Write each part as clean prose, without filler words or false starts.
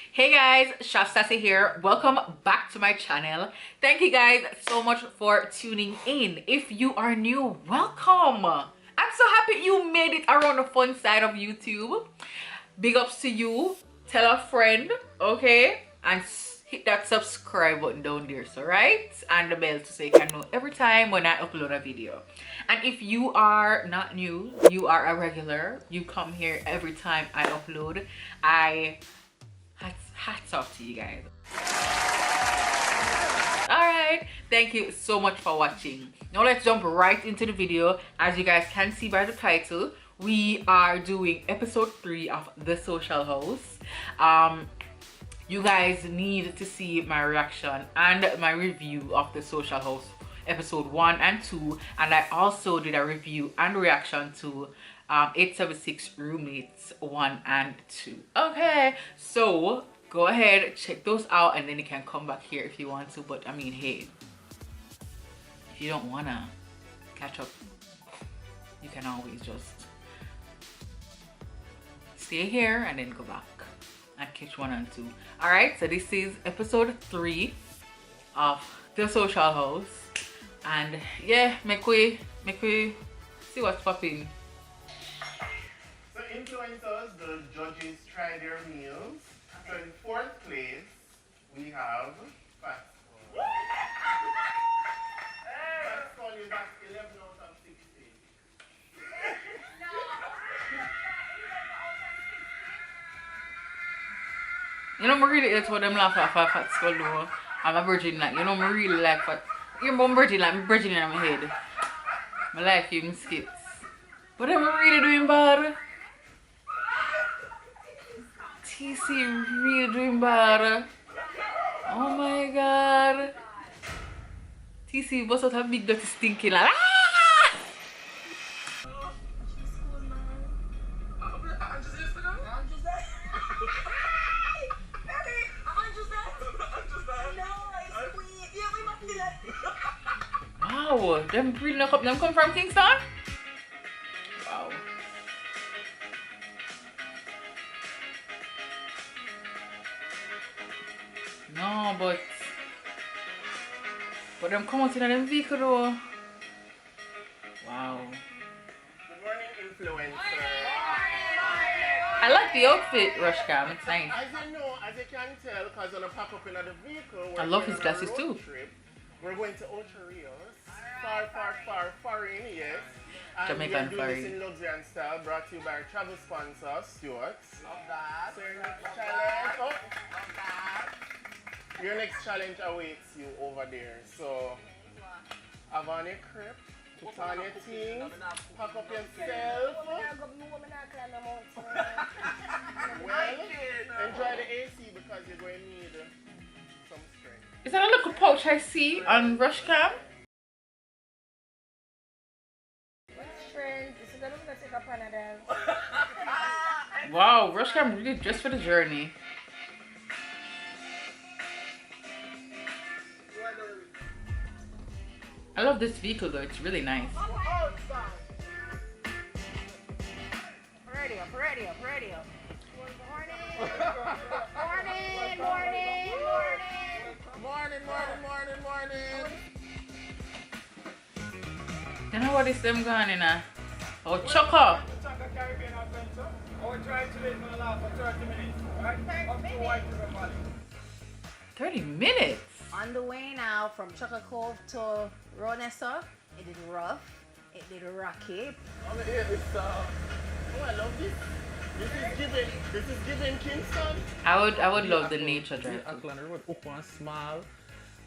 Hey guys, Shaph Sassy here. Welcome back to my channel. Thank you guys so much for tuning in. If you are new, welcome. I'm so happy you made it around the fun side of YouTube. Big ups to you. Tell a friend, okay? And hit that subscribe button down there, so right? And the bell so you can know every time when I upload a video. And if you are not new, you are a regular, you come here every time I upload, hats off to you guys. All right, thank you so much for watching. Now let's jump right into the video. As you guys can see by the title, we are doing episode 3 of The Social House. You guys need to see my reaction and my review of The Social House episode 1 and 2, and I also did a review and reaction to 876 Roommates 1 and 2. Okay, so go ahead, check those out, and then you can come back here if you want to. But I mean, hey, if you don't wanna catch up, you can always just stay here and then go back and catch 1 and 2. All right, so this is episode 3 of The Social House, and yeah, make we see what's popping. So influencers, the judges try their meals. So in 4th place, we have Fastball. Fastball is at 11 out of 16. You know, I really it's what them laugh at for Fastball though. I'm a virgin, like, you know, I really like what you're virgin, like, I'm virgin in my head. I like you in skits. But I'm really doing bad. TC really doing bad. Oh my god. TC was out a big dirty stinking like wow, them really not come, them come from Kingston? Wow. No, but them come out in them vehicle though. Wow. Good morning, influencer. I like the outfit, Rushcam. It's nice. As you know, as you can tell, because when I pop up in the vehicle, I love his glasses too. We're going to Ocho Rios. Far in, yes. And Jamaican we are doing this in luxury and style, brought to you by our travel sponsor, Stuart. Love that. So your next challenge, love that. Your next challenge awaits you over there. So, have on your crib, put on your things, pack up yourself. Well, enjoy the AC because you're going to need some strength. Is that a little pouch I see on Rushcam? Wow, Rushcam really dressed for the journey. I love this vehicle though, it's really nice. Ready up. Morning. You know what is them going in a? Oh, Choco. 30 minutes? On the way now from Chaka Cove to Ronessa. It did rough. It did rocky. Oh, I love this. This is giving Kingston. I would love the nature drive. Auckland Road, open small.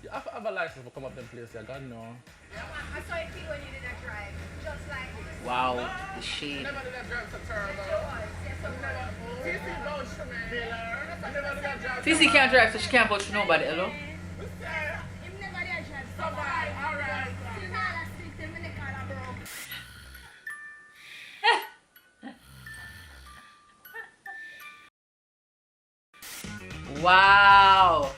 You have to have a license to come up them place. I got no. I saw it when you did that drive. Just like this. Wow, the shade. Never did that drive so terrible. Cece can't drive, so she can't vouch for nobody. Hello? Wow.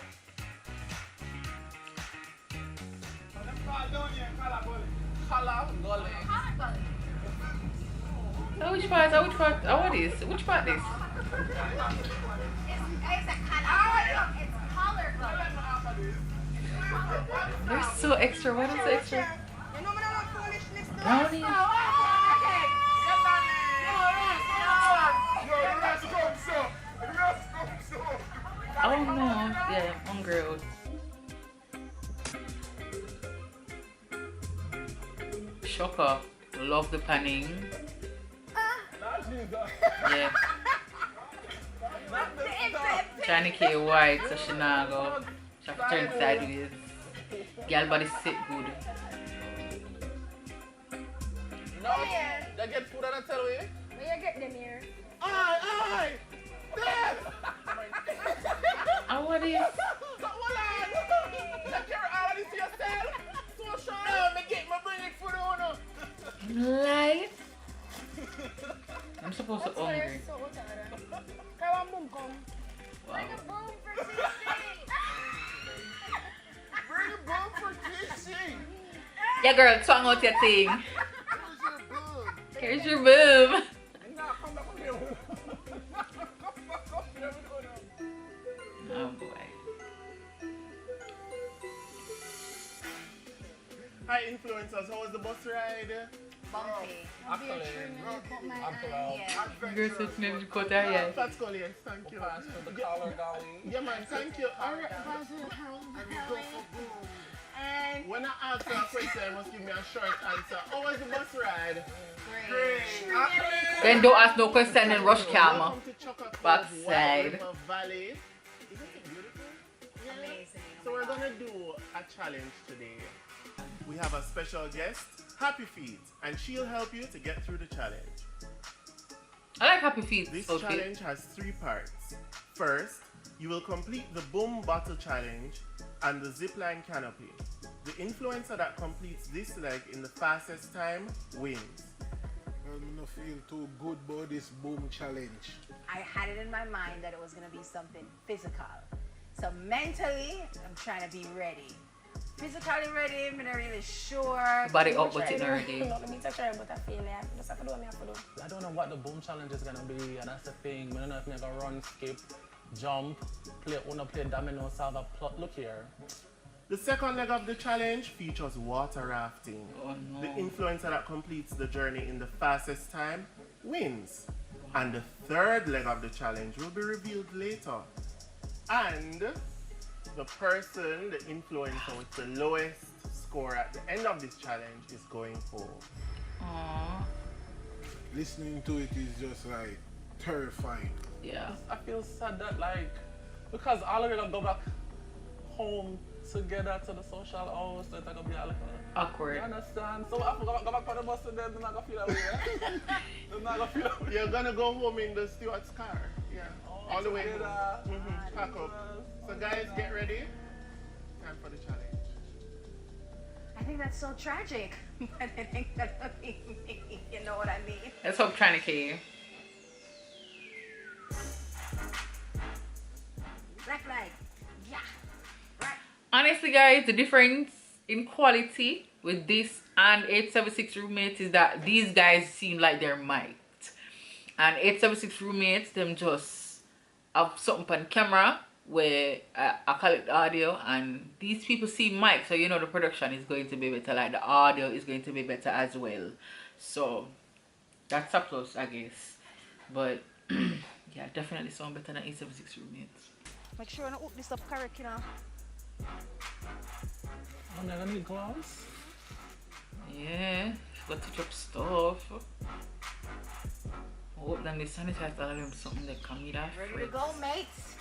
Which part? Which part is? It's a so extra. What is so extra? You know me not want foolishness. Brownie. Oh no. Yeah, I'm hungry. Shocker. Love the panning. Yeah. Trying to keep white so she not go. She have to turn sideways. Girl body sit good. No, they get food and I tell you. Where you get them here? Aye! Dad! And what is? Hold on! Take care of all this to yourself! So sure! No, me bring it for the owner! Light. I'm supposed to hungry. Come on, come. Wow. Boom for Sissy. Bring a bum for kissing! Yeah, girl, song out your thing. Where's your bum? Here's your boob. Come back here. Oh boy. Hi influencers, how was the bus ride? Bumpy. Girl said maybe cut her hair. That's cool, yes, thank you. Yeah man, thank you. Alright, And when I ask you a question, you must give me a short answer. How was the bus ride? great. Then don't ask no question and rush camera. Welcome to Chaka Cove, Backside. White River Valley. Isn't it beautiful? Amazing. So we're gonna do a challenge today. We have a special guest, Happy Feet, and she'll help you to get through the challenge. I like Happy Feet. This Okay. challenge has 3 parts. First, you will complete the boom bottle challenge and the zipline canopy. The influencer that completes this leg in the fastest time wins. I don't feel too good about this boom challenge. I had it in my mind that it was going to be something physical. So mentally, I'm trying to be ready. Physically ready, I'm not really sure. Body up with it already. No, let me touch her, but I feel like I just have to do what I have to do. I don't know what the boom challenge is gonna be, and that's the thing. I don't know if I'm gonna run, skip, jump, play domino, solve a plot. Look here. The second leg of the challenge features water rafting. Oh no. The influencer that completes the journey in the fastest time wins. And the third leg of the challenge will be revealed later. And the person, the influencer with the lowest score at the end of this challenge is going home. Aww. Listening to it is just like terrifying. Yeah. I feel sad that because all of you gonna go back home together to the social house, so it's gonna be all Awkward. you understand? So I forgot to go back on the bus and then they're not gonna feel that way, right? They're not gonna feel that way. You're gonna go home in the steward's car. Yeah. All the way home. together. Pack up. So guys, get ready. Time for the challenge. I think that's so tragic. But I think that's what me. You know what I mean? Let's hope trying to kill you. Black flag. Yeah. Right. Honestly, guys, the difference in quality with this and 876 roommates is that these guys seem like they're mic'd. And 876 roommates, them just have something on camera where I collect the audio, and these people see mic, so you know the production is going to be better, like the audio is going to be better as well. So that's a plus, I guess. But yeah, definitely sound better than 876 roommates. Make sure I hook this up correct, you know. I'm not gonna need gloves. Yeah, got to touch up stuff. Hope then they sanitize all of them something that come with that. Ready to go, mates.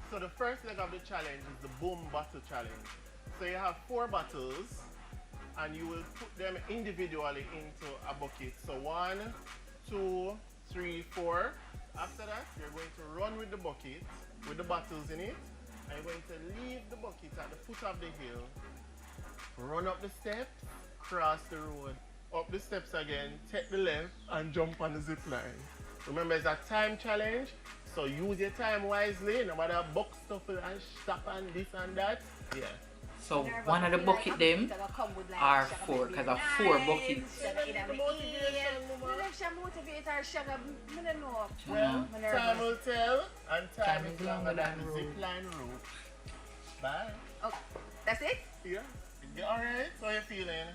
So the first leg of the challenge is the boom bottle challenge. So you have 4 bottles and you will put them individually into a bucket. So 1, 2, 3, 4. After that, you're going to run with the bucket with the bottles in it. And you're going to leave the bucket at the foot of the hill. Run up the steps, cross the road, up the steps again, take the left and jump on the zip line. Remember, it's a time challenge. So use your time wisely, no matter box stuff and stop and this and that. Yeah. So one of the bucket them are 4, because of 4 buckets. Well, time will tell, and time is longer than the zip line rope. Bye. Oh, that's it? Yeah. You alright? How you feeling?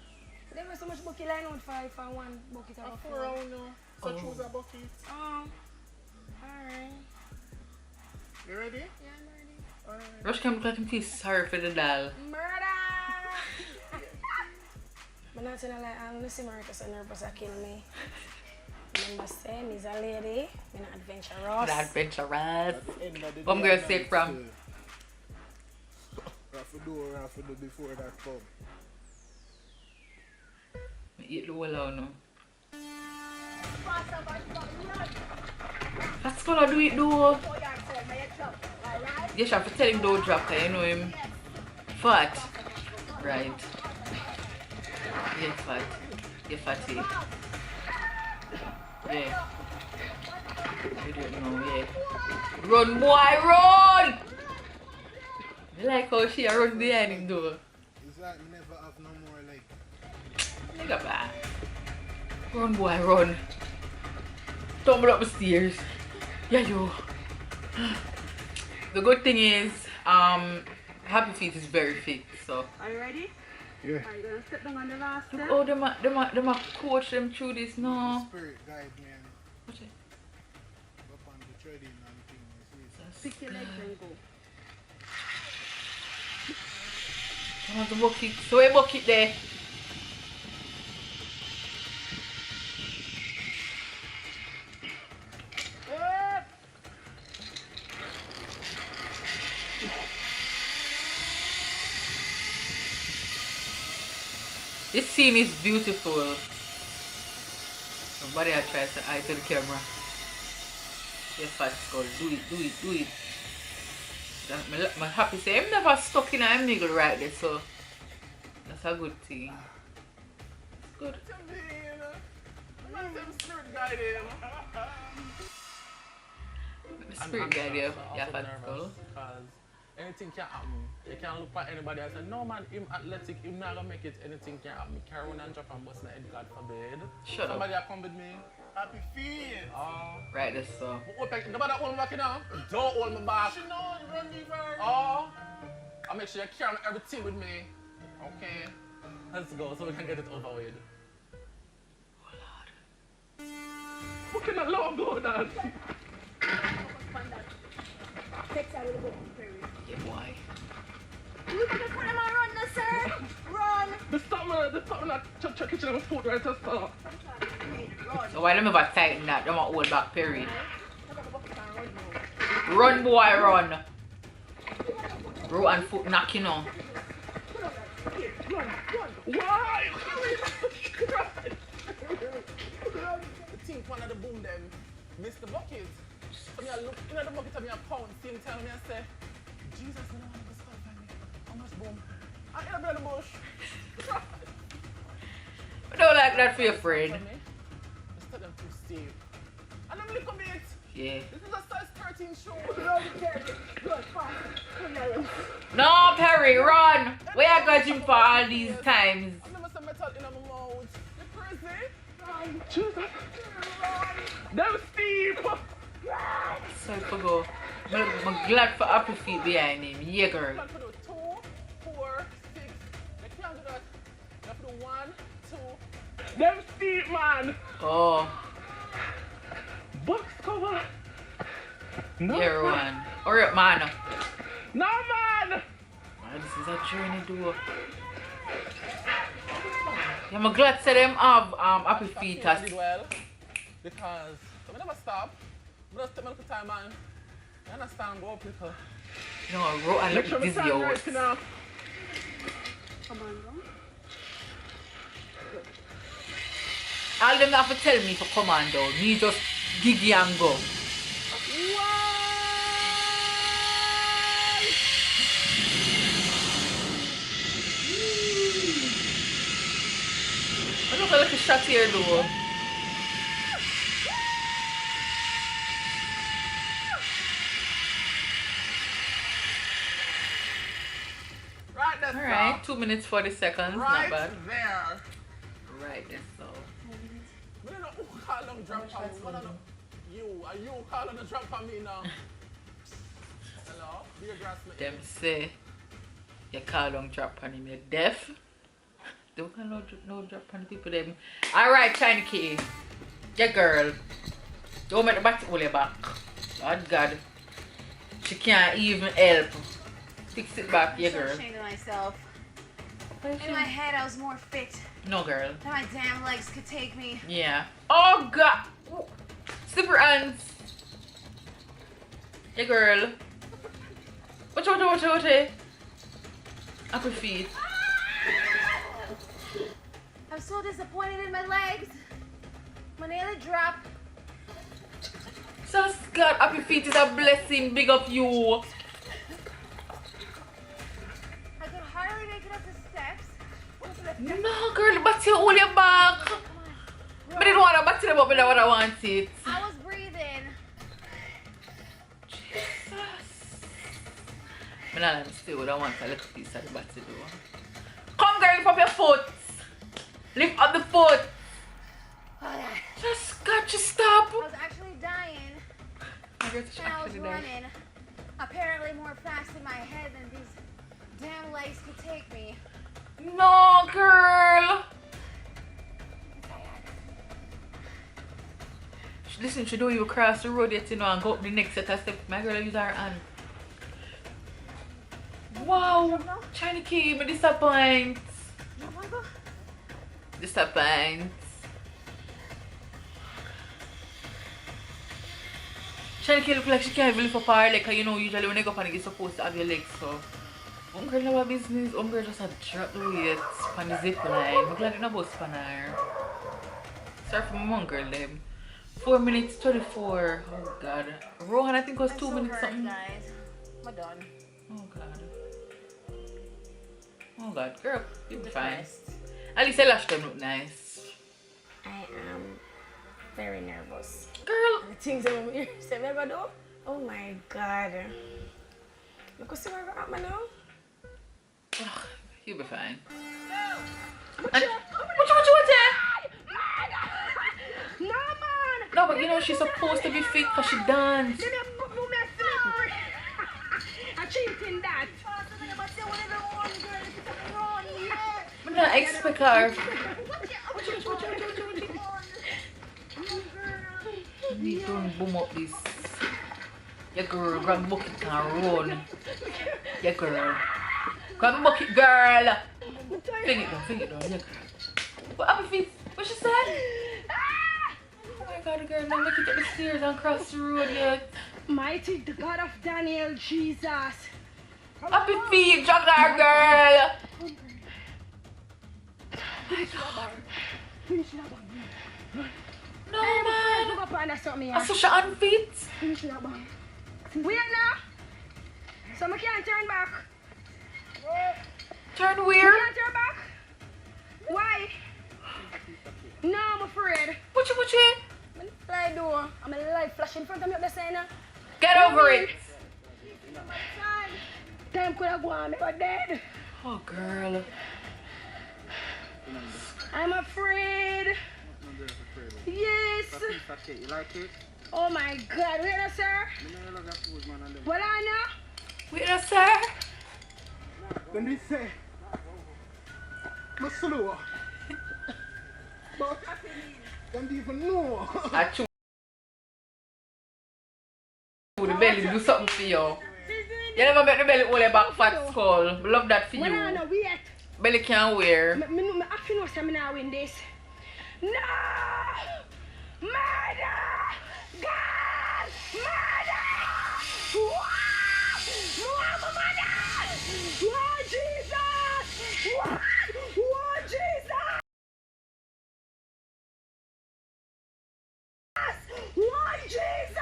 There was so much bucket line out for one bucket of A a 4 food. round now. So Oh. choose a bucket. Alright. You ready? Yeah, I'm ready. Alright. Rush can look like him feel sorry for the doll. Murder! I'm not saying like I'm not saying Marcus and nervous to kill me. Remember saying he's a lady, I'm not adventurous. The adventurous. At the end of the I'm day, gonna man, say from. Have to do before that come. Eat the whole now. That's gonna do it though. You should have to tell him don't drop, cause you know him fat. Right. Yeah, fat. You're fatty. Yeah. You don't know, yeah. Run, boy, run! I like how she run behind him though. It's like me never have no more like. Nigga bad. Run, boy, run. Tumble up the stairs. Yeah, yo. The good thing is, Happy Feet is very fit, so. Are you ready? Yeah. Are you gonna step down on the last step? Oh, them a coach them through this, no. Spirit guide me and What's it? up on the trading and things. Pick your legs and go. I want the bucket. So a bucket there. This scene is beautiful. Somebody I tries to eye to the camera. Yes, fat skull. Do it, do it, do it. I'm happy say I'm never stuck in a middle right there, so that's a good thing. It's good. Let them spirit guide him. The spirit guide you. Yeah, fat skull. Because anything can happen. You can't look at anybody and say, no man, him athletic, him not gonna make it, anything can happen. Carry on and drop and bust my head, God forbid. Shut Somebody up. will come with me. Happy feet. Right there, so. Nobody hold me back now. Don't hold me back. She know you run me first. Oh, I'll make sure you carry everything with me. Okay? Let's go so we can get it over with. Fucking a long go, Dad. Take side of the book, Perry. Yeah, boy. Look at the front of my run, no, sir. Run. The stomach not chuck kitchen of food right to start. Run. So why them ever tighten that? Them want hold back period. Run, boy, run. Bro and foot knocking on. Why? The team one of the boom them missed the bucket. So me I look in the bucket and me a pound. Same time me I say, Jesus, no one can stop me. How much boom? I ain't a the bush. I don't like that for your friend. Instead them too steep. And them little bit. Yeah. This is a size 13 shoe. Good, fast. No, Perry, run. Where I got you for all these times? I've never seen metal in my mouth. You crazy? Jesus. Them steep. So I forgot. I'm glad for Happy Feet behind him. Yeah, girl. You have to do 2, 4, 6. You can't do that. You have to do 1, 2. Them steep, man. Oh, Box cover. No, yeah, one. Hurry up, man. No, man. Man, this is a journey, though. Yeah, I'm glad to them have Happy Feet. I did well because I never stop. I just take my little time, man. You understand? Go up little. No, roll and Make look sure my dizzy time out. right now. Come on, go. All them have to tell me to come on down. Me just giggy and go. I look a little shot here though. Right there. Alright, 2 minutes 40 seconds. Right Not bad. there. Right there, so. I don't know who call them drunk on me. Are you calling the drunk on me now? Hello? Be a grass me. Them say, You call don't drop on him, you're deaf. Don't call no drop on the people them. Alright, Tiny K. Yeah girl. Don't make the body hold your back. Oh God. She can't even help. Fix it back, yeah girl. I'm so ashamed of myself. In my head I was more fit No girl. than my damn legs could take me. Yeah. Oh God. Slipper hands. Yeah girl. Watch it. Up your feet. I'm so disappointed in my legs. My nearly dropped. So God, up your feet is a blessing. Big up you. I could hardly make it up the steps. No girl, but you hold your back. Come on. I didn't want to back them up, but I want it. I was breathing. I'm not let me stay with I want a little piece of the body do. Come girl, lift up your foot. Lift up the foot. Just got to stop. I was actually dying. And I was running. Apparently more fast in my head than these damn legs could take me. No girl. Listen, she do you cross the road yet, you know, and go up the next set of steps. My girl use her hand. Wow, China Key, me disappoint. Disappoint. China Key look like she can't even lift up her leg, cause you know usually when you go up and you're supposed to have your legs, so. Girl know what business, girl just had drop the weight on the zip line. I'm glad you're not about span her. Sorry for my girl them. 4 minutes 24. Oh God. Rohan I think was 2 minutes something. Guys. I'm done. Oh God. Oh God, girl, you'll be fine. Depressed. At least the lash them look nice. I am very nervous. Girl. The things I'm here say me do. Oh my God. Look see what happened now. Oh, you'll be fine. What And, you what you No man. No, but you know she's supposed to be fit because she danced. I'm cheating that. I'm not expect her. You don't boom up this. Yeah girl, grab the bucket and run. Yeah girl. Grab the bucket girl. Fling it down, yeah girl. What happened feet? What she said? Oh my God, girl, now make it up the stairs and cross the road yet. Mighty the God of Daniel, Jesus. Happy feet, jog her girl. No man. I saw she on feet. Wait now. So I can't turn back. Turn where? I can't turn back. Why? No, I'm afraid. What you? I'm fly door. I'm a light flash in front of me up the sign. Get over it. Time could have gone, I got dead. Oh girl. I'm afraid. Yes. You like it? Oh my God. Wait a sir. What I know? Wait a sir. Then they say, I'm slow. But don't even know. I chew the belly do something for you. You never make the belly hold your back fat skull. Love that for What I you. know? Wait. Belly can't wear. I feel no say I'm not win this. No! Murder! God! Murder! Murder! Oh, Jesus! Oh, Jesus! Oh, Jesus!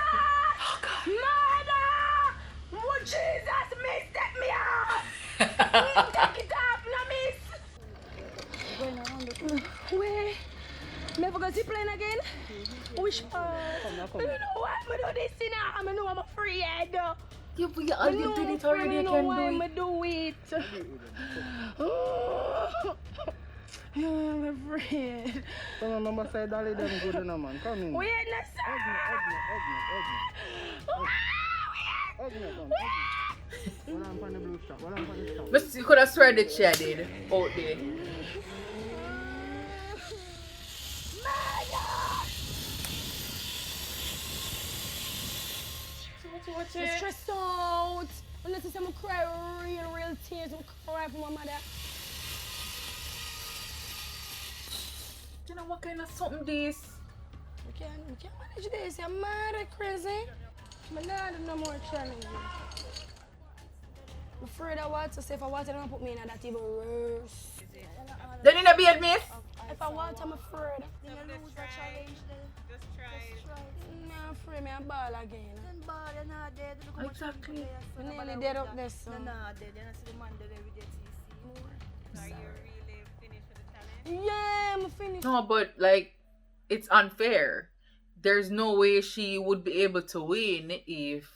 Oh God. Murder! Oh, Jesus! Miss, take me off! Take it off, no miss! Wait. Never go zip line again? Which part? I don't know why I do this now. I know I'm afraid. You did it already, you can do I it. do it. I'm afraid. Come on, Mama say, Dolly, them good enough, man. Come in. Wait, no, sir. Hug me, come. But you could have sworn that she did out there. I'm stressed out. Unless I'm cry real tears. I'm cry for my mother. You know what kind of something this? We can't manage this. I'm mad or crazy. I'm not do no more challenges. I'm afraid of water, so if I water, don't put me in that even worse. Then in a bed, miss? If I water, I'm afraid. Then you lose the challenge then. Just try. I'm afraid I'm ball again. Then ball, you're not dead. Look how much Exactly. you play. I'm nearly dead up there, so. You're not dead. You're not see the man dead every day TC. Are you really finished with the challenge? Yeah, I'm finished. No, but like, it's unfair. There's no way she would be able to win if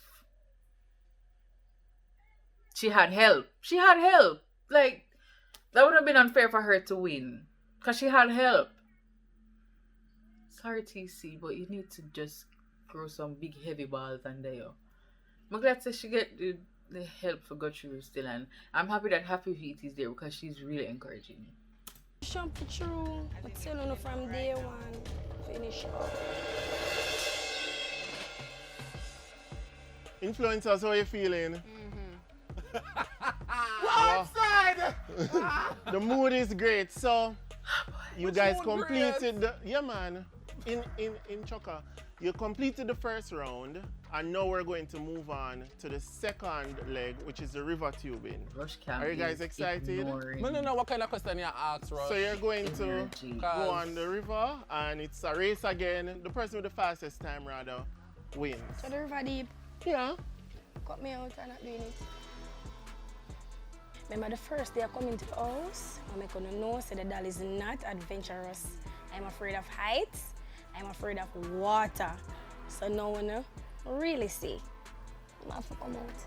she had help. She had help. Like, that would have been unfair for her to win. Because she had help. Sorry, TC, but you need to just grow some big heavy balls and there. I'm glad that she get the help for go through still, and I'm happy that Happy Feet is there because she's really encouraging me. Jump through. I tell you from day one. Finish up. Influencers, how are you feeling? Outside! The mood is great. So, you guys mood completed the, yeah man, in Choka, you completed the first round, and now we're going to move on to the second leg, which is the river tubing. Rush Camp Are you guys is excited? ignoring I don't know what kind of question you ask, Rush. So you're going to energy. go on the river, and it's a race again. The person with the fastest time rather wins. So the river deep. Yeah. Cut me out, I'm not doing it. Remember the first day I come into the house, I'm gonna know so the doll is not adventurous. I'm afraid of heights, I'm afraid of water. So now when I really see, I have to come out.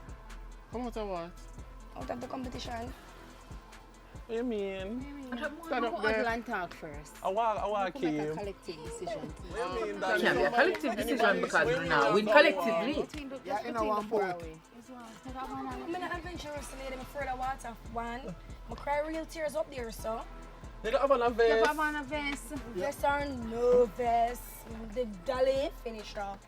Come out of what? Out of the competition. What you mean? Stand up there. and talk first. I want Make a Kim. collective decision. What you mean, It darling? can't be a collective decision because we now win collectively. Yeah, in our boat. I'm an adventurous lady, I'm afraid of water. One, I cry real tears up there, so. You don't have an vest. You have on a vest. Vest or no vest, the dolly finished up.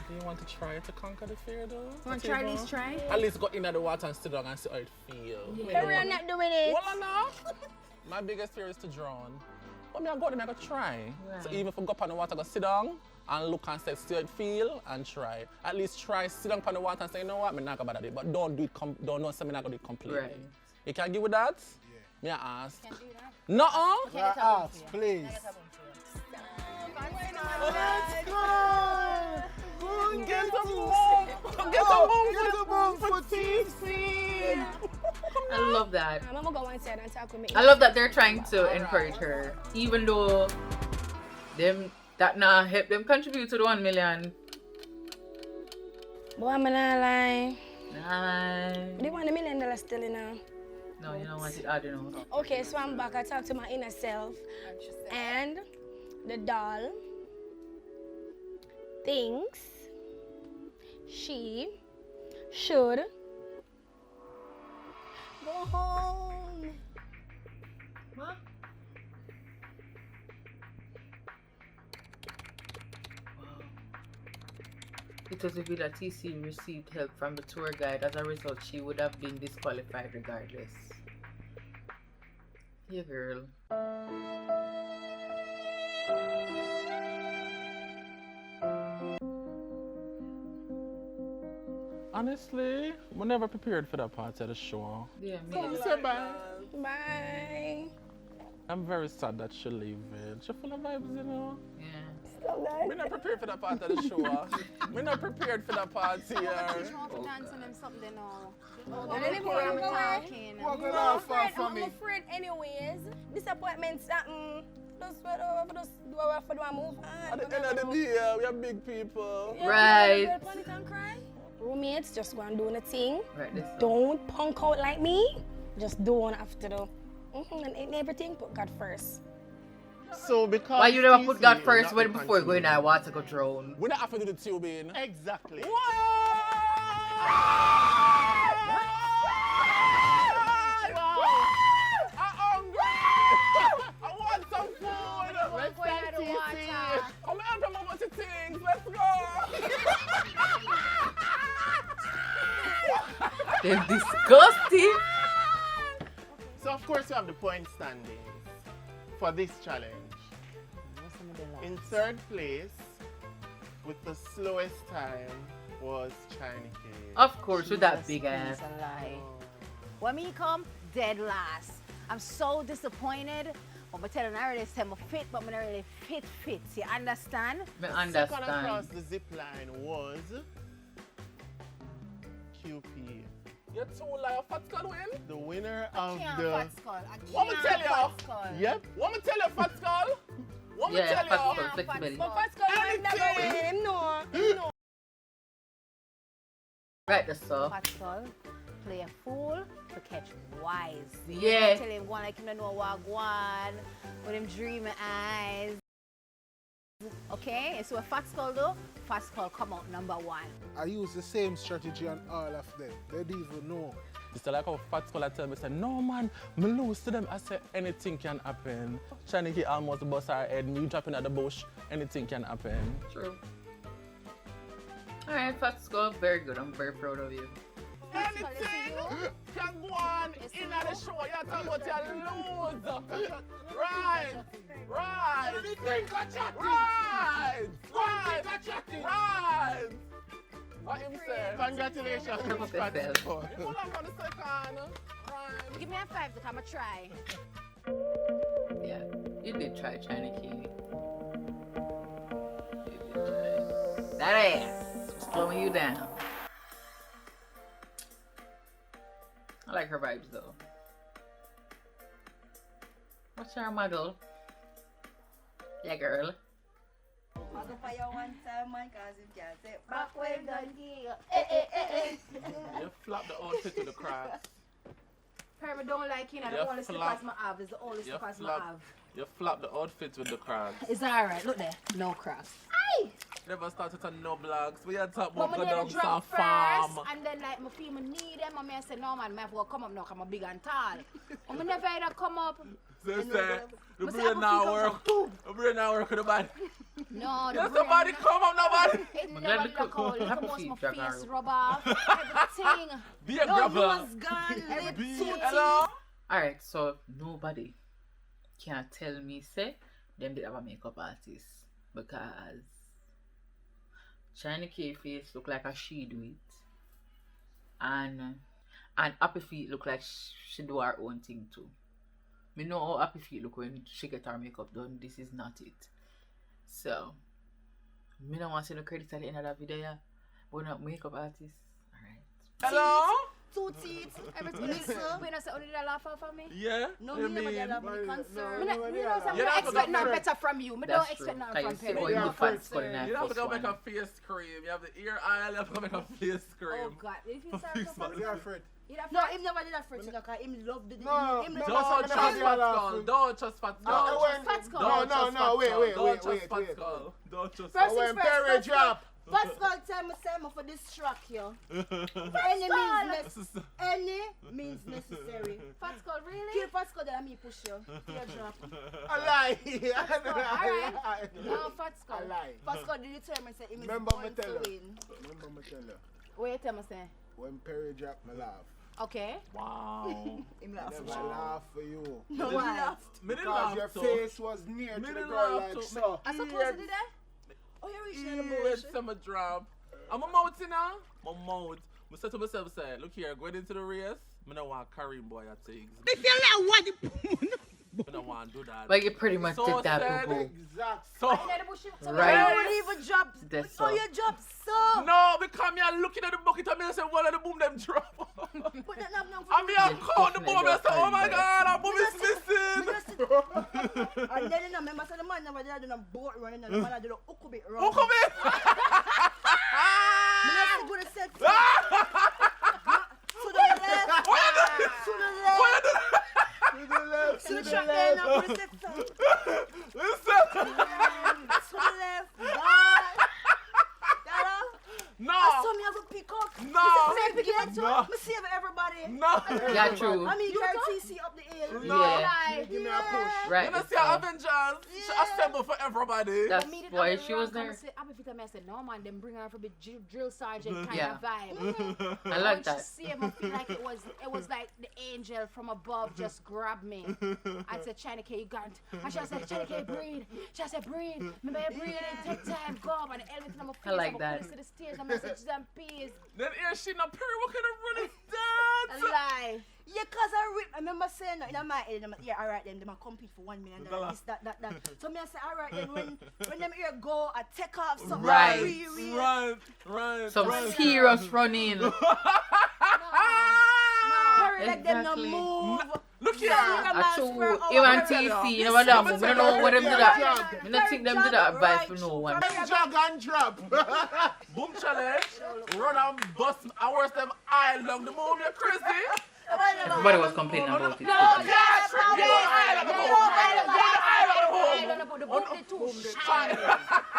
Do you want to try to conquer the fear though? Want to try this try? At least go into the water and sit down and see how it feels. Hurry, I'm not doing it. Well, no. My biggest fear is to drown. But me I go there, I go try. So even if I go up on the water, I go sit down and look and say, see how it feel and try. At least try, sit down on the water and say, you know what, I'm not about it. But don't do it, don't know, say I'm not going to do it completely. Right. You can give with that? Yeah. Me I ask. No. Ask, please. Let's go! Get a boom! Get a boom for TC! I love that. I'm gonna go inside and talk with me. I love that they're trying to encourage her, even though them that now help them contribute to the 1 million. Boy, I'm not lie. Nah. Do you want $1 million still, you know? No, you don't want it. I don't know. Okay, so I'm back. I talked to my inner self. And the doll thinks she should go home. What? It was revealed that TC received help from the tour guide. As a result, she would have been disqualified regardless. Yeah, girl. Honestly, we're never prepared for that part of the show. Yeah, me. Say bye. Bye. I'm very sad that she leave it. She full of vibes, you know. Yeah. We're not prepared for that part of the show. We're not prepared for that part here. Dancing them something now. I'm afraid. Walk around far from I'm me. afraid anyways. Disappointments happen. Just do our for the move on. At the end of the day, we are big people. Right. Panic and cry. Roommates, just go and do the thing. Right, this Don't punk out like me. Just don't have to do. And in everything, put God first. So because why you never put TC God will first not when be before going continuing. I want to go drown? We don't have to do the tubing. Exactly. They're disgusting. So of course you have the point standings for this challenge. In third place, with the slowest time, was China Cave. Of course, with that Jesus big ass. Christ alive. When me come, dead last. I'm so disappointed. But I'm telling you, I already said I'm fit, but I'm not really fit. You understand? I Second understand. across the zip line was QP. You're too liar. Fat Skull win? The winner of Can't the... fat skull. I What me can't tell you? fat skull. Yep. Want me tell you, Fat Skull? Want me Yeah, tell Fat you? Skull, flexibility. But Fat Skull will never win. Him know. Him know. Right, the stuff. Fat skull, play a fool to catch wise. Yeah. Tell him one like him don't know what one with him dreamy eyes. Okay, and so a fat skull though, fat skull come out number 1. I use the same strategy on all of them. They didn't even know. It's like how Fat Skull tell me, say, no man, me lose to them. I say, anything can happen. Shiny he almost bust her head, me dropping at the bush, anything can happen. True. Alright, Fat Skull, very good. I'm very proud of you. Anything can go on in the show. You're talking about your lose. Right. What him say? Congratulations, Proud of Fat yourself. Skull. You pull up on the second. Right. Give me a 5 to come and try. Yeah, you did try China Key. You did try. That ass was slowing you down. I like her vibes though. What's your model? Yeah, girl. I go fire one time, man, cause him can't say back when done here. You flop the outfit to the cracks. Perry don't like it. Yeah, The only flop. slippers I have is the only You slippers I flop. have. You flop the outfit with the cracks. It's alright. Look there. No cracks. Never started on no blogs. We had talk But about me go did down the some drop farm. first, and then like my feel me need them, and I say no man, I have to come up now, cause I'm big and tall. And me never either come up. So you say, the But say, brain I now go work. feel The brain now work with the body. No, the There's brain- somebody come up, nobody. It But never let did the a call. cook- Look have a at feed, my Jack face Arrow. rub off. Everything. Be a Your grabber. nose gone. Lip Be tooth. hello. Alright, so nobody can tell me say them did have a makeup artist because China K face look like a she do it, and Happy Feet look like she do her own thing too. Me know how Happy Feet look when she get her makeup done. This is not it. So me don't want to see no credit at the end of that video, yeah. But we're not makeup artists. Alright. Hello? 2 teeth, everything is We don't say only that laugh out for me. Yeah? no, you me never mean? get a big concern. Me not- you know, so Yeah, me that's don't expect what nothing I'm better from you. Me That's don't true. expect nothing Cause from you see how Perry. you fat skull in that You have to first go make a one. face cream. You have the ear oil, you have to go make a face cream. Oh God, if you Fix start my- to They are afraid. you don't No, him never did that for you, cause him love the No, him no, love Don't no, trust no, Fat no, no, Skull. no. Don't trust Fat No, Skull. when- Fat Skull. No, Don't no, trust no, Fat wait, Skull. wait, Don't wait, trust wait, Fat wait. Skull. Don't trust First So when things first, Perry Fat Skull. drop, Fat Skull tell me for distract you. Any means necessary. Fat skull, really? Kill Fat Skull, then me push you. Kill drop. I lie. Alright. No, fat I skull. lie. Fat Skull did determine say him is Remember going me tell to you. win. Remember me tell you, What you tell me say? when Perry drop, me laugh. Okay. Wow. Him I laugh. never laugh for you. No, Why? he laughed. Me didn't Because laugh your too. face was near Me to the didn't girl laugh like too. so. I suppose you did that? Oh, you're reaching in the Yeah, bush. summer drop. I'm a mouth, you know? My mouth. I said to myself, say, look here, going into the race, I don't want Kareem boy at things. I don't want to do that. But you pretty much So did that, sad. boo. Exact. So, Right. I don't even drop. That's Oh, so. you drop so. no, because me are looking at the bucket and me say, one of the boom them drop. But that not now And me are count the boom and say, oh my God, our boom is missing. And then you remember, so the man never did a boat running and the man did a hook bit wrong. Who come in? Me not gonna set to the left. What you do? To the left. What you do? To the left, To the to track the there left. now. Gonna set to Listen. the left. Bye. Dada. No. I saw me have a pick up. No. Me pick it up. No. Me save everybody. No. Yeah, true. I mean, you can see up the hill. No. Yeah. Give me a push. Right. You know, see before. Avengers. She assemble for everybody. That's why she was there. I said, no man, them bring her for the drill sergeant kind Yeah. of vibe. I like When that. she see him, I feel like it was like the angel from above just grabbed me. I said, China K, you got it. And she said, China K, breathe. She said, breathe. Maybe I breathe. Take time, go. And the elevator in my face. I like I'm that. to the stairs. I'm messaging them peace. Then here she not Perry, what kind of run is A that? lie. Yeah, cause I remember saying that in my head, yeah, alright then, they might compete for $1 million, this, that. So me I say, alright then, when them here go, I take off something Right. Right. Some serious running. No. Perry, like them no Exactly. move. Look here. Actually, even TC, you know what I'm we don't know what them do that. We don't think them do that advice for no one. Jog and drop. Boom challenge. Run and bust hours them eye long the moon, you're crazy. Everybody was complaining about it.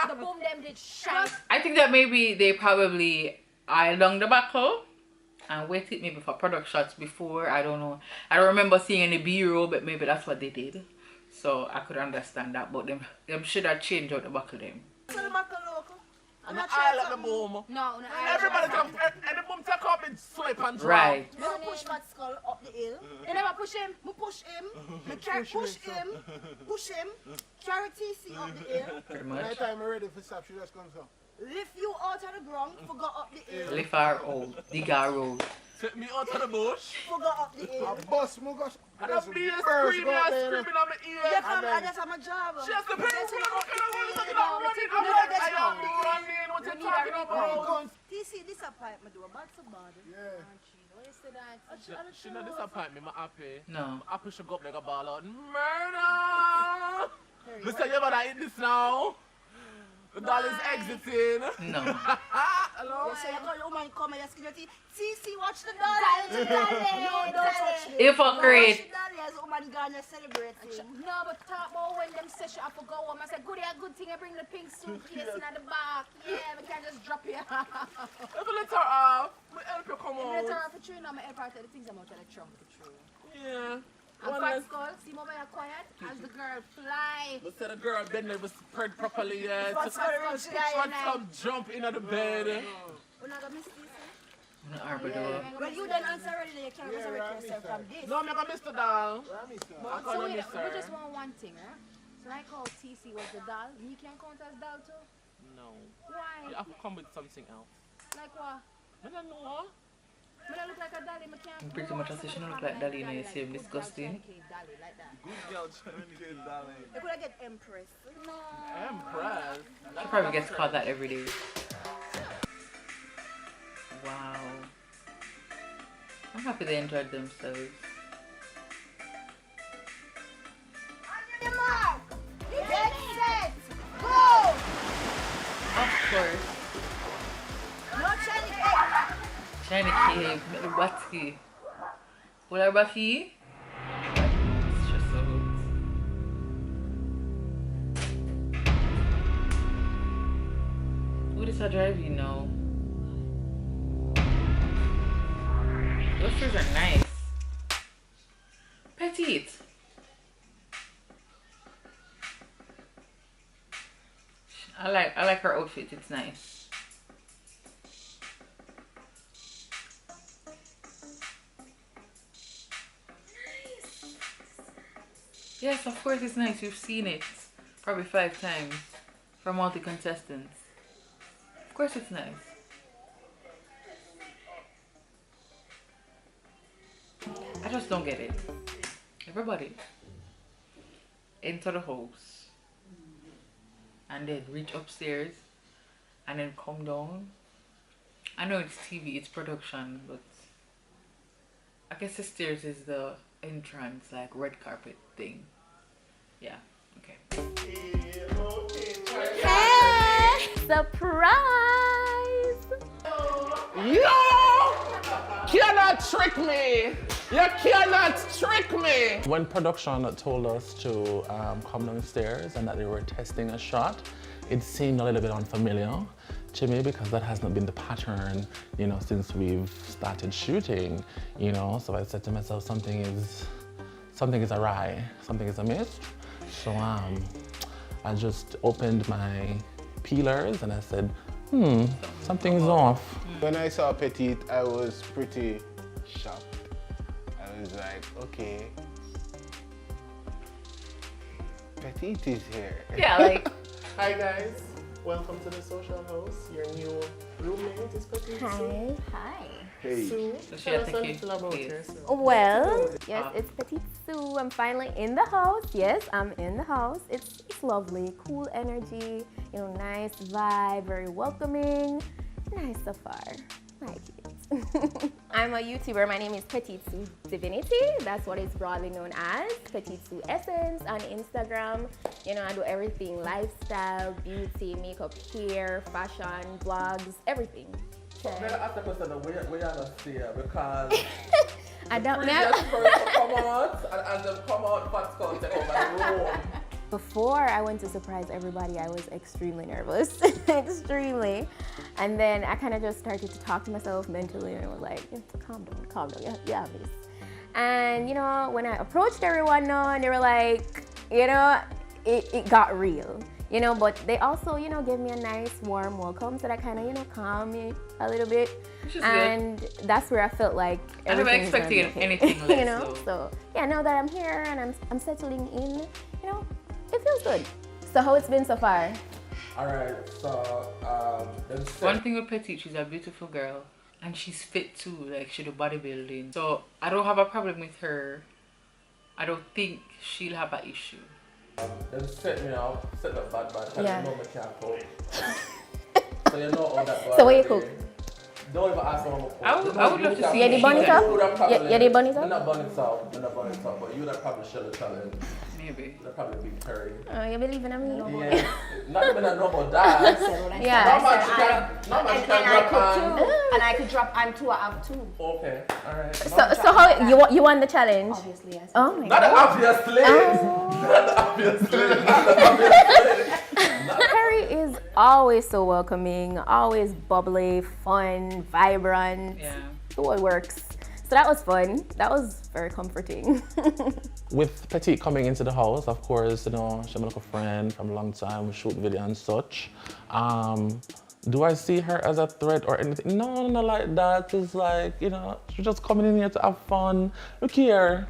The boom them did shine. I think that maybe they probably eye along the buckle and waited maybe for product shots before. I don't know. I don't remember seeing any B-roll, but maybe that's what they did. So I could understand that, but them should have changed out the buckle them. And the eye at the boom. No, Everybody come, and the boom take off and slip and drop. Right. Me push Fat Skull up the hill. You never push him. Me push him. Me push him. Carry TC up the hill. Pretty much. Anytime I'm ready for stop, she just comes up. Lift you out of the ground. Forgot up the hill. Lift her out. Dig her road. Take me out of the bush. Forgot up the hill. A bus, mo gosh. And I'm being screaming on my ear. Yeah, come on, that's my job. She has to pay That's for what what kind of words I'm I'm running. I'm like, I am running. What you We need talking a about? TC, this a pipe me do a bad for bad. Yeah. She not disappoint me, I'm happy. No. I'm happy she go up like a ball out. Murder! Listen, you better eat this now. The doll is exiting. No. Hello? You say you call your woman come and you skin your teeth. TC, watch the dollar. No, don't touch me. Hypocrite. Watch the dollar as a woman gonna celebrate him. No, but talk about when them say she have to go home. I said, good, yeah, good thing I bring the pink suitcase in at the back. Yeah, we can just drop it. If you let her off, we help you come Let her out. off the tree now, my help her tell the things I'm out of the trunk for true. Yeah. And One Fat less. Skull, see my way quiet as the girl fly. But said the girl bed never spread properly yet. Fat Skull real Fat shy. Fat come jump in the bed. We're not gonna miss this. No, Arbador. Well, you done answer already. You can't resurrect yourself from this. No, I'm not gonna miss the doll. So I'm gonna we miss her. just want one thing, huh? So I call TC was the doll. Me can count as doll too? No. Why? You have to come with something else. Like what? I don't know. Me don't look like a dolly, me can't. Pretty much I say she don't look like Dolly, you know, you see him disgusting. Dolly, like that. Good girl, Chinese darling. You could have get Empress. No. Empress. She probably gets called that every day. Wow. I'm happy they enjoyed themselves. On your mark. Get set. Go. Of course. No Chinese. Shiny cave, little batty. What are Buffy? It's just so good. What is her driving now? Those shoes are nice. Petite. I like her outfit, it's nice. Yes, of course it's nice. We've seen it probably 5 times from all the contestants. Of course it's nice. I just don't get it. Everybody into the house and then reach upstairs and then come down. I know it's TV, it's production, but I guess the stairs is the entrance, like red carpet thing. Yeah, okay. Hey, surprise! You cannot trick me! You cannot trick me! When production told us to come downstairs and that they were testing a shot, it seemed a little bit unfamiliar to me because that has not been the pattern, you know, since we've started shooting, you know. So I said to myself, something something is awry, something is amiss. So I just opened my peelers and I said, something's off. When I saw Petite, I was pretty shocked. I was like, okay, Petite is here. Yeah, like, Hi guys, welcome to the Social House. Your new roommate is Petite. Hi. Hey. Sue, So she tell had us to a keep little about this. yourself. Well, yes, it's Petite Sue. I'm finally in the house. Yes, I'm in the house. It's lovely, cool energy, you know, nice vibe, very welcoming. Nice so far. Like it. I'm a YouTuber. My name is Petite Sue Divinity. That's what it's broadly known as. Petite Sue Essence on Instagram. You know, I do everything: lifestyle, beauty, makeup, hair, fashion, vlogs, everything. I'm gonna ask the question that we are not here because I don't previous know. person come out and as they come out, Fat's come take over the room. Before I went to surprise everybody, I was extremely nervous, extremely. And then I kind of just started to talk to myself mentally and I was like, calm down, you have this. And you know, when I approached everyone now and they were like, you know, it got real. You know, but they also, you know, gave me a nice warm welcome, so that kind of, you know, calmed me a little bit. which is And that's where I felt like I never everything is gonna be expected okay. anything less. You know, so yeah, now that I'm here and I'm settling in, you know, it feels good. So how it's been so far? Alright, so One thing with Petite, she's a beautiful girl and she's fit too, like she do bodybuilding. So I don't have a problem with her. I don't think she'll have an issue. Them set me up, set up bad, because Yeah. you know me can't cook. So you know all that. So what you cook? Don't even ask me how much. I would love to see Yeah, the bunny top? Yeah, the bunny top? You're not bunny top, but you would probably share the challenge. Maybe. You'd probably be Curry. Oh, you believe in me? Yeah, not even a normal dad. Yeah. Not much And can I drop could on. too. And I could drop on two, I have two. Okay, alright. So how you won the challenge? Obviously, yes. Oh my Not god. obviously. Not obviously. Not obviously. Perry is always so welcoming, always bubbly, fun, vibrant. Yeah. It all works. So that was fun. That was very comforting. With Petite coming into the house, of course, you know, she's like a friend from a long time, we shoot video and such. Do I see her as a threat or anything? No, not like that. It's like, you know, she's just coming in here to have fun. Look here.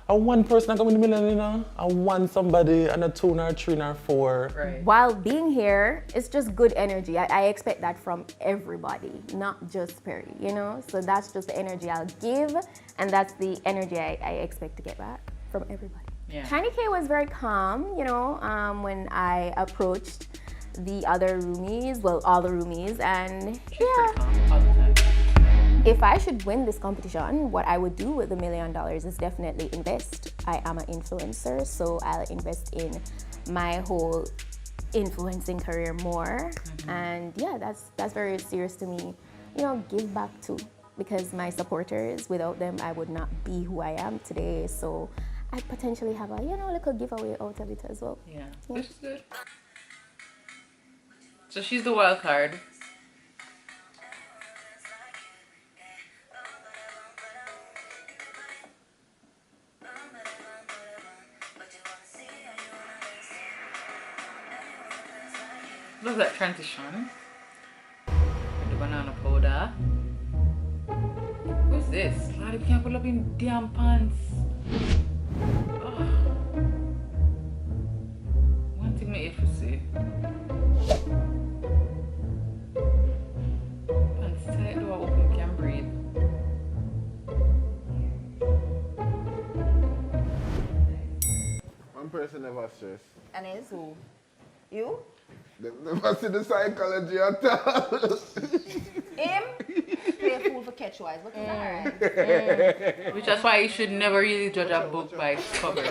I one person I come in the middle, you know. I want somebody and a 2 or 3 or 4. Right. While being here, it's just good energy. I expect that from everybody, not just Perry, you know? So that's just the energy I'll give, and that's the energy I expect to get back from everybody. Yeah. Tiny K was very calm, you know, when I approached the other roomies, well, all the roomies, and She's yeah. pretty calm all the time. If I should win this competition, what I would do with $1 million is definitely invest. I am an influencer, so I'll invest in my whole influencing career more. And yeah, that's very serious to me. You know, give back too, because my supporters, without them, I would not be who I am today. So I potentially have a, you know, little giveaway out of it as well. Yeah, which is good. So she's the wild card. Love that transition. The banana powder. Who's this? Lord, you can't pull up in damn pants. Oh. One thing my if you see. Pants tight, door open, can breathe. One person never stress. And it's who? You? They never see the psychology at all. Him? Play a fool for catch wise, but it's alright. Which is why you should never really judge a book by its cover.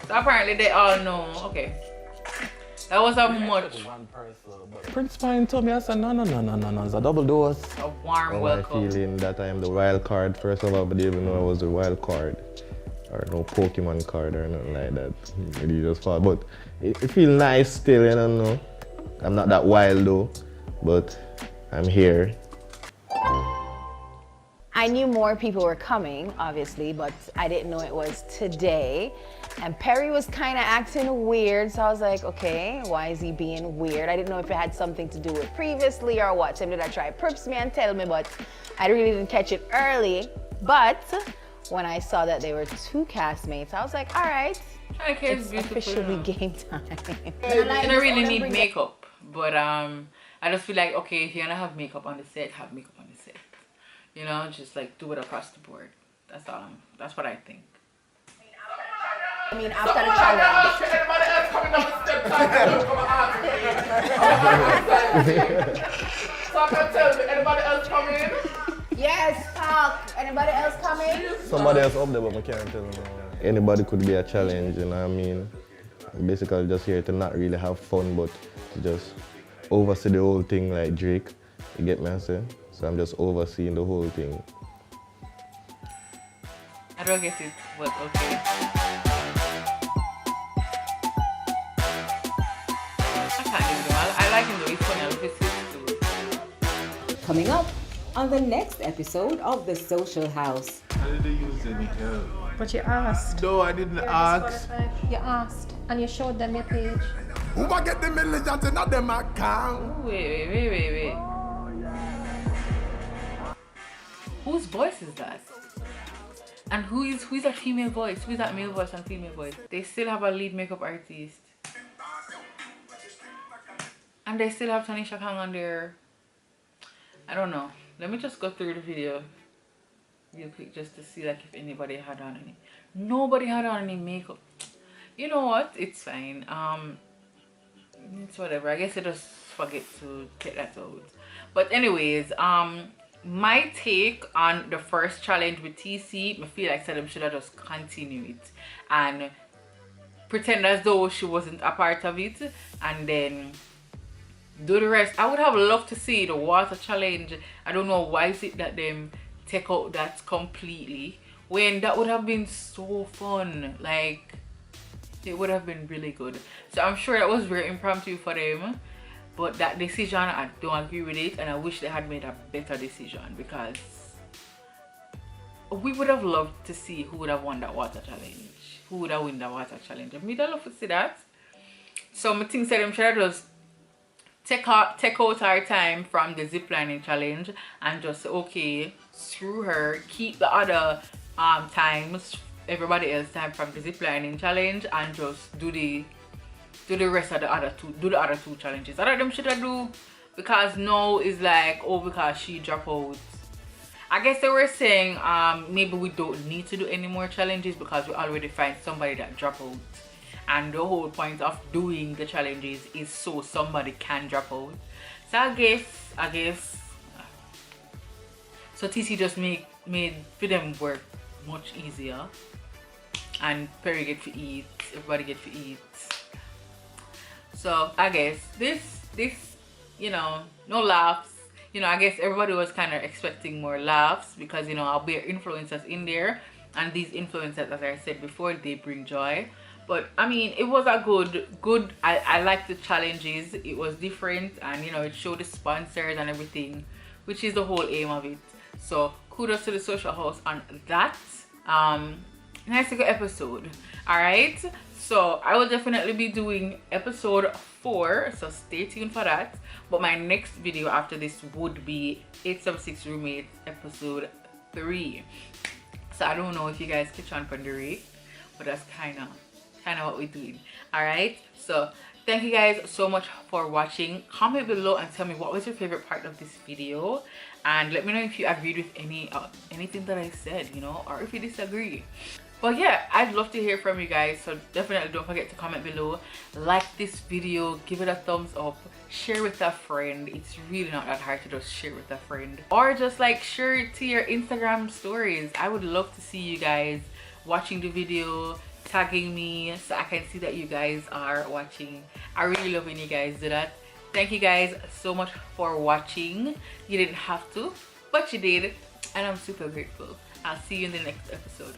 So apparently they all know. Okay. That was a much One person, but Prince Pine told me, I said, no, it's a double dose. a warm My welcome. feeling that I am the wild card. First of all, I didn't even know I was the wild card. Or no Pokemon card or nothing like that. Really just thought. But it feels nice still, you know. I'm not that wild though, but I'm here. I knew more people were coming, obviously, but I didn't know it was today. And Perry was kind of acting weird, so I was like, okay, why is he being weird? I didn't know if it had something to do with previously or what. So did I try to perps me and tell me, but I really didn't catch it early. But when I saw that they were 2 castmates, I was like, all right, it's officially game time. You don't really need makeup, but I just feel like, okay, if you're gonna have makeup on the set, have makeup on the set. You know, just like do it across the board. That's all. That's what I think. I mean, after the challenge. Anybody else coming down the steps? So I can tell me, anybody else coming? Yes, talk. Anybody else coming? Somebody else up there, but I can't tell them. Anybody could be a challenge, you know what I mean? I'm basically just here to not really have fun, but to just oversee the whole thing like Drake. You get me, I say? So I'm just overseeing the whole thing. I don't get it, but okay. I can't do them. I like him though. He's funny. I love his too. Coming up on the next episode of The Social House. How did they use any help? But you asked. No, I didn't ask. You asked, and you showed them your page. Who might get the millions and not them account? Wait. Whose voice is that? And who is that female voice? Who is that male voice and female voice? They still have a lead makeup artist. And they still have Tanisha Kang on there. I don't know. Let me just go through the video real quick just to see like if anybody had on any. Nobody had on any makeup. You know what? It's fine. It's whatever. I guess I just forget to get that out. But anyways, my take on the first challenge with TC, I feel like Saddam should have just continued it and pretend as though she wasn't a part of it and then do the rest. I would have loved to see the water challenge. I don't know why is it that them take out that completely when that would have been so fun. Like it would have been really good. So I'm sure that was very impromptu for them. But that decision, I don't agree with it, and I wish they had made a better decision because we would have loved to see who would have won that water challenge. Who would have won the water challenge? I mean, I'd love to see that. So my thing said I'm sure just take out our time from the ziplining challenge and just say, okay, screw her, keep the other times, everybody else time from the ziplining challenge and just do the rest of the other two challenges. I don't them should I do because now is like, oh, because she dropped out. I guess they were saying maybe we don't need to do any more challenges because we already find somebody that dropped out, and the whole point of doing the challenges is so somebody can drop out. So I guess so TC just made for them work much easier, and Perry get to eat, everybody get to eat. So I guess this you know, no laughs. You know, I guess everybody was kind of expecting more laughs because, you know, I'll be influencers in there, and these influencers, as I said before, they bring joy. But I mean, it was a good I liked the challenges. It was different, and you know, it showed the sponsors and everything, which is the whole aim of it. So kudos to the Social House on that. Nice to go episode. All right, so I will definitely be doing episode 4, so stay tuned for that. But my next video after this would be 876 Roommates episode 3. So I don't know if you guys catch on from the rate, but that's kind of what we're doing. All right, so thank you guys so much for watching. Comment below and tell me what was your favorite part of this video, and let me know if you agreed with anything that I said, you know, or if you disagree. But yeah, I'd love to hear from you guys, so definitely don't forget to comment below, like this video, give it a thumbs up, share with a friend. It's really not that hard to just share with a friend, or just like share it to your Instagram stories. I would love to see you guys watching the video, tagging me so I can see that you guys are watching. I really love when you guys do that. Thank you guys so much for watching. You didn't have to, but you did, and I'm super grateful. I'll see you in the next episode.